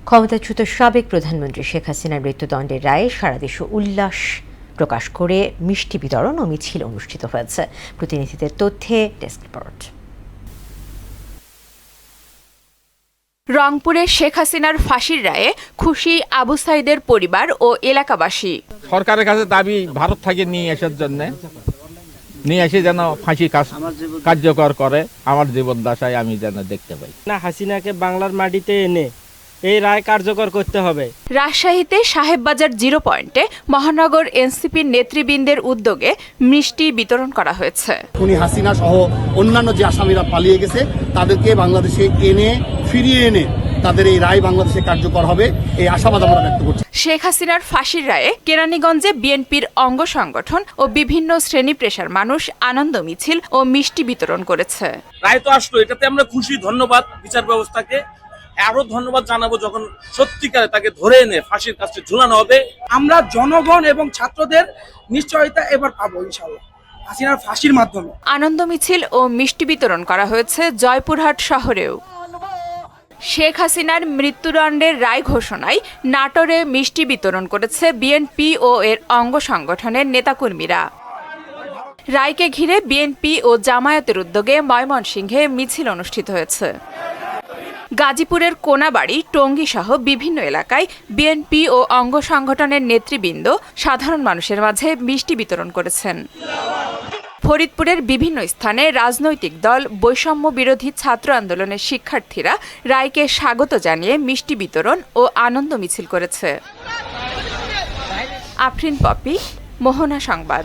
ক্ষমতাচ্যুত সাবেক প্রধানমন্ত্রী শেখ হাসিনার মৃত্যুদণ্ডের রায়ে সারা দেশে উল্লাস প্রকাশ করে মিষ্টি বিতরণ ও মিছিল অনুষ্ঠিত হয়েছে। প্রতিনিধিদের তথ্যে ডেস্ক রিপোর্ট। রংপুরে শেখ হাসিনার ফাঁসির রায়ে খুশি আবু সাইদের পরিবার ও এলাকাবাসী। সরকারের কাছে দাবি ভারত থেকে নিয়ে আসার জন্য, নিয়ে এসে যেন ফাঁসি কার্যকর করে আমার জীবন দশায় আমি যেন দেখতে পাই। না, হাসিনাকে বাংলার মাটিতে এনে এই রায় কার্যকর করতে হবে। রাজশাহীতে সাহেববাজার 0 পয়েন্টে মহানগর এনসিপির নেতৃবৃন্দের উদ্যোগে মিষ্টি বিতরণ করা হয়েছে। খুনি হাসিনা সহ অন্যান্য যে আসামিরা পালিয়ে গেছে তাদেরকে বাংলাদেশে ফিরিয়ে এনে তাদের এই রায় বাংলাদেশে কার্যকর হবে, এই আশাবাদ আমরা ব্যক্ত করছি। শেখ হাসিনার ফাঁসির রায়ে কেরানীগঞ্জে বিএনপির অঙ্গ সংগঠন ও বিভিন্ন শ্রেণী পেশার মানুষ আনন্দ মিছিল ও মিষ্টি বিতরণ করেছে। রায় তো আসলো, এটাতে আমরা খুশি। ধন্যবাদ বিচার ব্যবস্থাকে, আরো ধন্যবাদ জানাবো যখন সত্যিকারে তাকে ধরে এনে ফাঁসির কাছে ঝুলানো হবে। আমরা জনগণ এবং ছাত্রদের নিশ্চয়তা এবার পাবো ইনশাআল্লাহ হাসিনার ফাঁসির মাধ্যমে। আনন্দ মিছিল ও মিষ্টি বিতরণ করা হয়েছে জয়পুরহাট শহরেও। শেখ হাসিনার মৃত্যুদণ্ডের রায় ঘোষণায় নাটোরে মিষ্টি বিতরণ করেছে বিএনপি ও এর অঙ্গ সংগঠনের নেতাকর্মীরা। রায়কে ঘিরে বিএনপি ও জামায়াতের উদ্যোগে ময়মনসিংহে মিছিল অনুষ্ঠিত হয়েছে। গাজীপুরের কোনাবাড়ি, টঙ্গী সহ বিভিন্ন এলাকায় বিএনপি ও অঙ্গ সংগঠনের নেতৃবৃন্দ সাধারণ মানুষের মাঝে মিষ্টি বিতরণ করেছেন। ফরিদপুরের বিভিন্ন স্থানে রাজনৈতিক দল, বৈষম্য বিরোধী ছাত্র আন্দোলনের শিক্ষার্থীরা রায়কে স্বাগত জানিয়ে মিষ্টি বিতরণ ও আনন্দ মিছিল করেছে। আফরিন পপি, মোহনা সংবাদ।